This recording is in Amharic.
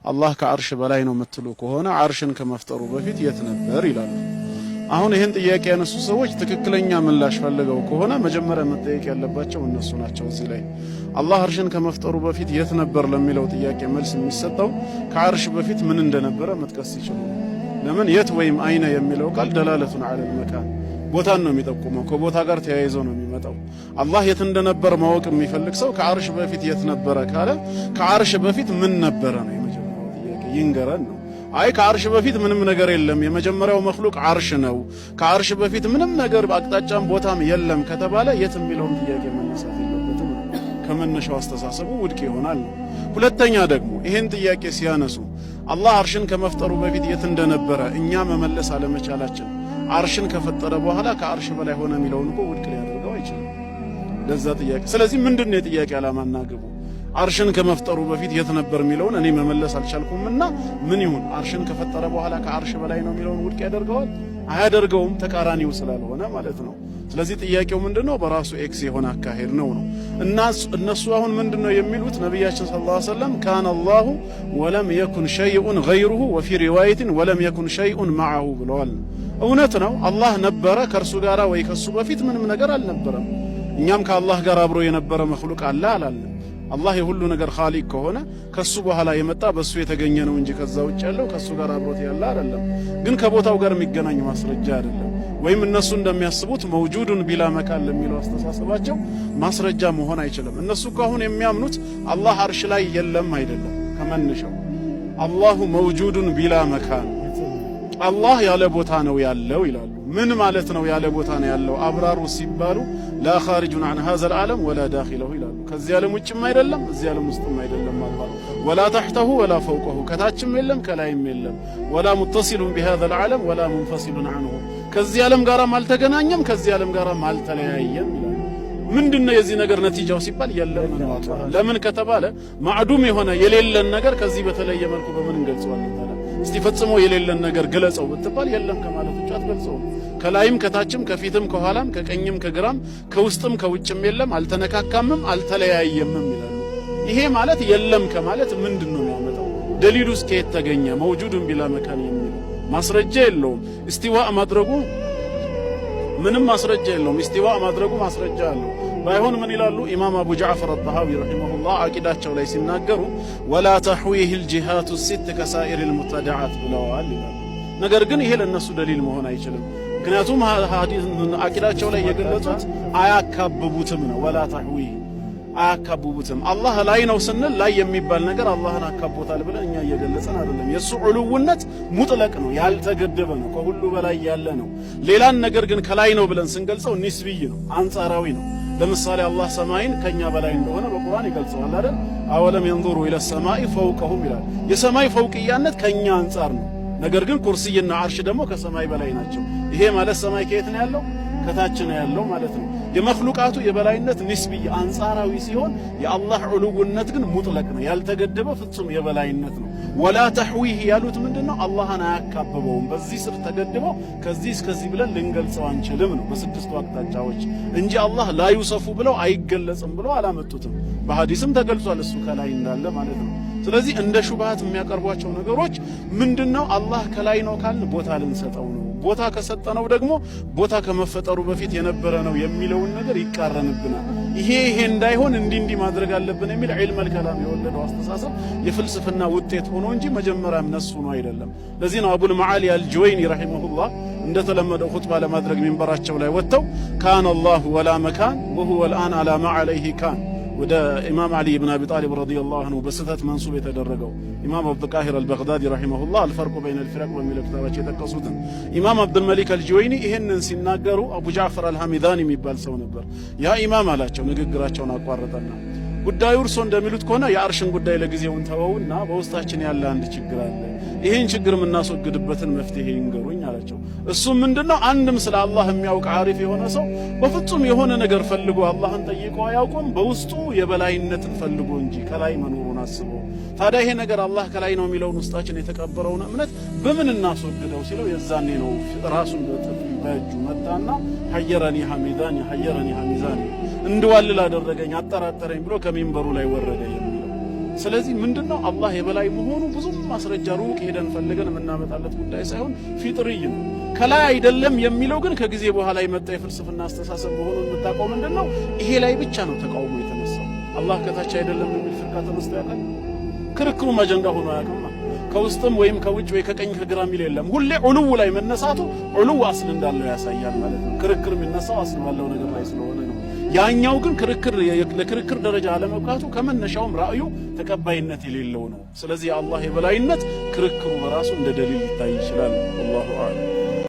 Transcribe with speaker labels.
Speaker 1: አላህ ከአርሽ በላይ ነው የምትሉ ከሆነ አርሽን ከመፍጠሩ በፊት የት ነበር ይላሉ። አሁን ይህን ጥያቄ ያነሱ ሰዎች ትክክለኛ ምላሽ ፈልገው ከሆነ መጀመሪያ መጠየቅ ያለባቸው እነሱ ናቸው። እዚህ ላይ አላህ አርሽን ከመፍጠሩ በፊት የት ነበር ለሚለው ጥያቄ መልስ የሚሰጠው ከአርሽ በፊት ምን እንደነበረ መጥቀስ ይችላሉ። ለምን የት ወይም አይነ የሚለው ቃል ደላለቱን ዐለል መካን ቦታን ነው የሚጠቁመው፣ ከቦታ ጋር ተያይዞ ነው የሚመጣው። አላህ የት እንደነበር ማወቅ የሚፈልግ ሰው ከአርሽ በፊት የት ነበረ ካለ ከአርሽ በፊት ምን ነበረ ነው የመጀመሪያው ጥያቄ፣ ይንገረን ነው። አይ ከአርሽ በፊት ምንም ነገር የለም የመጀመሪያው መክሉቅ አርሽ ነው፣ ከአርሽ በፊት ምንም ነገር አቅጣጫም ቦታም የለም ከተባለ የት የሚለውን ጥያቄ መነሳት የለበትም፣ ከመነሻው አስተሳሰቡ ውድቅ ይሆናል። ሁለተኛ ደግሞ ይሄን ጥያቄ ሲያነሱ አላህ አርሽን ከመፍጠሩ በፊት የት እንደነበረ እኛ መመለስ አለመቻላችን አርሽን ከፈጠረ በኋላ ከአርሽ በላይ ሆነ የሚለውን እኮ ውድቅ ሊያደርገው አይችልም ለዛ ጥያቄ። ስለዚህ ምንድነው የጥያቄ ዓላማና ግቡ? አርሽን ከመፍጠሩ በፊት የት ነበር የሚለውን እኔ መመለስ አልቻልኩምና ምን ይሁን አርሽን ከፈጠረ በኋላ ከአርሽ በላይ ነው የሚለውን ውድቅ ያደርገዋል? አያደርገውም፣ ተቃራኒው ስላልሆነ ማለት ነው። ስለዚህ ጥያቄው ምንድነው? በራሱ ኤክስ የሆነ አካሄድ ነው። እነሱ አሁን ምንድነው የሚሉት? ነብያችን ሰለላሁ ዐለይሂ ወሰለም ካነ አላሁ ወለም የኩን ሸይኡን ገይሩሁ ወፊ ሪዋየትን ወለም የኩን ሸይኡን መዐሁ ብለዋል። እውነት ነው፣ አላህ ነበረ፣ ከእርሱ ጋር ወይ ከሱ በፊት ምንም ነገር አልነበረም። እኛም ከአላህ ጋር አብሮ የነበረ መክሉቅ አለ አላለም። አላህ የሁሉ ነገር ኻሊቅ ከሆነ ከሱ በኋላ የመጣ በሱ የተገኘ ነው እንጂ ከዛ ውጭ ያለው ከሱ ጋር አብሮት ያለ አይደለም። ግን ከቦታው ጋር የሚገናኝ ማስረጃ አይደለም። ወይም እነሱ እንደሚያስቡት መውጁዱን ቢላ መካን ለሚለው አስተሳሰባቸው ማስረጃ መሆን አይችልም። እነሱ እኮ አሁን የሚያምኑት አላህ አርሽ ላይ የለም አይደለም። ከመነሻው አላሁ መውጁዱን ቢላ መካን አላህ ያለ ቦታ ነው ያለው ይላሉ። ምን ማለት ነው ያለ ቦታ ነው ያለው? አብራሩ ሲባሉ ላ ኻሪጁን አን ሃዘል ዓለም ወላ ዳኺለሁ ይላሉ። ከዚህ ዓለም ውጭም አይደለም እዚህ ዓለም ውስጥም አይደለም አላህ። ወላ ተሕተሁ ወላ ፈውቀሁ ከታችም የለም ከላይም የለም። ወላ ሙተሲሉን ቢሃዘል ዓለም ወላ ሙንፈሲሉን አንሁ ከዚህ ዓለም ጋራም አልተገናኘም ከዚህ ዓለም ጋራም አልተለያየም ይላሉ። ምንድነው የዚህ ነገር ነቲጃው ሲባል የለም ነው። ለምን ከተባለ ማዕዱም የሆነ የሌለን ነገር ከዚህ በተለየ መልኩ በምን እንገልጸዋለን? እስቲ ፈጽሞ የሌለን ነገር ግለጸው ብትባል የለም ከማለት ውጭ አትገልጸውም። ከላይም ከታችም ከፊትም ከኋላም ከቀኝም ከግራም ከውስጥም ከውጭም የለም፣ አልተነካካምም አልተለያየምም ይላሉ። ይሄ ማለት የለም ከማለት ምንድነው የሚያመጣው? ደሊሉስ ከየት ተገኘ? መውጁዱን ቢላ መካን የሚለው ማስረጃ የለውም። እስቲዋእ ማድረጉ ምንም ማስረጃ የለውም። እስቲዋእ ማድረጉ ማስረጃ አለው። ባይሆን ምን ይላሉ ኢማም አቡ ጀዕፈር አጣሃዊ ረሂመሁላህ አቂዳቸው ላይ ሲናገሩ ወላ ተሕዊሂል ጂሃቱ ሲት ከሳኢሪል ሙተደዓት ብለዋል ይላሉ። ነገር ግን ይሄ ለነሱ ደሊል መሆን አይችልም። ምክንያቱም ሐዲስ አቂዳቸው ላይ የገለጹት አያካብቡትም ነው። ወላ ተሕዊህ አያካብቡትም። አላህ ላይ ነው ስንል ላይ የሚባል ነገር አላህን አካቦታል ብለን እኛ እየገለጸን አይደለም። የሱ ዑሉውነት ሙጥለቅ ነው፣ ያልተገደበ ነው፣ ከሁሉ በላይ ያለ ነው። ሌላን ነገር ግን ከላይ ነው ብለን ስንገልጸው ኒስቢይ ነው፣ አንጻራዊ ነው። ለምሳሌ አላህ ሰማይን ከኛ በላይ እንደሆነ በቁርአን ይገልጸዋል አይደል? አወለም የንዙሩ ኢለ ሰማይ ፈውቀሁም ይላል። የሰማይ ፈውቅያነት ከኛ አንጻር ነው። ነገር ግን ኩርሲይና አርሽ ደግሞ ከሰማይ በላይ ናቸው። ይሄ ማለት ሰማይ ከየት ነው ያለው? ከታች ነው ያለው ማለት ነው። የመኽሉቃቱ የበላይነት ኒስቢይ አንጻራዊ ሲሆን የአላህ ዑሉውነት ግን ሙጥለቅ ነው፣ ያልተገደበ ፍጹም የበላይነት ነው። ወላ ተሕዊህ ያሉት ምንድነው? አላህን አያካብበውም። በዚህ ስር ተገድበው ከዚህ እስከዚህ ብለን ልንገልጸው አንችልም ነው በስድስቱ አቅጣጫዎች እንጂ አላህ ላ ዩሰፉ ብለው አይገለጽም ብለው አላመጡትም። በሐዲስም ተገልጿል እሱ ከላይ እንዳለ ማለት ነው። ስለዚህ እንደ ሹብሃት የሚያቀርቧቸው ነገሮች ምንድነው? አላህ ከላይ ነው ካልን ቦታ ልንሰጠው ነው። ቦታ ከሰጠነው ደግሞ ቦታ ከመፈጠሩ በፊት የነበረ ነው የሚለውን ነገር ይቃረንብናል። ይሄ እንዳይሆን እንዲህ ማድረግ አለብን የሚል ዒልመል ከላም የወለደው አስተሳሰብ የፍልስፍና ውጤት ሆኖ እንጂ መጀመሪያም ነሱ ነው አይደለም። ለዚህ ነው አቡል መዓሊ አልጁወይኒ ረሂመሁላህ እንደተለመደው ኹጥባ ለማድረግ ሚንበራቸው ላይ ወጥተው ካነ አላሁ ወላ መካን ወሁወ አልአን አላ ማ ዐለይሂ ካን ወደ ኢማም ዓሊ ብን አቢ ጣሊብ ረዲየላሁ ዐንሁ በስህተት መንሱብ የተደረገው ኢማም አብዱልቃሂር አልበግዳዲ ረሂመሁላህ አልፈርቁ በይነ አልፊረቅ በሚለው ክታባቸው የጠቀሱትን ኢማም አብዱልመሊክ አልጁወይኒ ይህንን ሲናገሩ አቡ ጃዕፈር አልሐሚዳኒ የሚባል ሰው ነበር። ያ ኢማም አላቸው፣ ንግግራቸውን አቋረጠና ጉዳዩ እርሶ እንደሚሉት ከሆነ የአርሽን ጉዳይ ለጊዜው እንተወውና በውስጣችን ያለ አንድ ችግር አለ፣ ይህን ችግር የምናስወግድበትን መፍትሄ ይንገሩኝ አላቸው። እሱም ምንድነው? አንድም ስለ አላህ የሚያውቅ አሪፍ የሆነ ሰው በፍጹም የሆነ ነገር ፈልጎ አላህን ጠይቆ አያውቁም፣ በውስጡ የበላይነትን ፈልጎ እንጂ ከላይ መኖሩን አስቦ። ታዲያ ይሄ ነገር አላህ ከላይ ነው የሚለውን ውስጣችን የተቀበረውን እምነት በምን እናስወግደው ሲለው የዛኔ ነው ራሱን በእጁ መጣና ሐየረኒ ሐሚዳኒ ሐየረኒ ሐሚዛኒ እንድዋልል አደረገኝ አጠራጠረኝ ብሎ ከሚንበሩ ላይ ወረደ የሚለው ስለዚህ ምንድነው አላህ የበላይ መሆኑ ብዙም ማስረጃ ሩቅ ሄደን ፈልገን የምናመጣለት ጉዳይ ሳይሆን ፊጥርይ ነው። ከላይ አይደለም የሚለው ግን ከጊዜ በኋላ የመጣ የፍልስፍና አስተሳሰብ መሆኑን የምታውቀው ምንድነው ይሄ ላይ ብቻ ነው ተቃውሞ የተነሳው። አላህ ከታች አይደለም የሚል ፍርቃ ተነስቶ ያውቃል? ክርክሩም አጀንዳ ሆኖ አያውቅም። ከውስጥም ወይም ከውጭ ወይ ከቀኝ ከግራ የሚል የለም። ሁሌ ዑሉው ላይ መነሳቱ ዑሉው አስል እንዳለው ያሳያል ማለት ነው። ክርክር የሚነሳው አስል ባለው ነገር ላይ ስለሆነ ነው። ያኛው ግን ክርክር ለክርክር ደረጃ አለመብቃቱ ከመነሻውም ራእዩ ተቀባይነት የሌለው ነው። ስለዚህ የአላህ የበላይነት ክርክሩ በራሱ እንደ ደሊል ሊታይ ይችላል። ወላሁ አዕለም።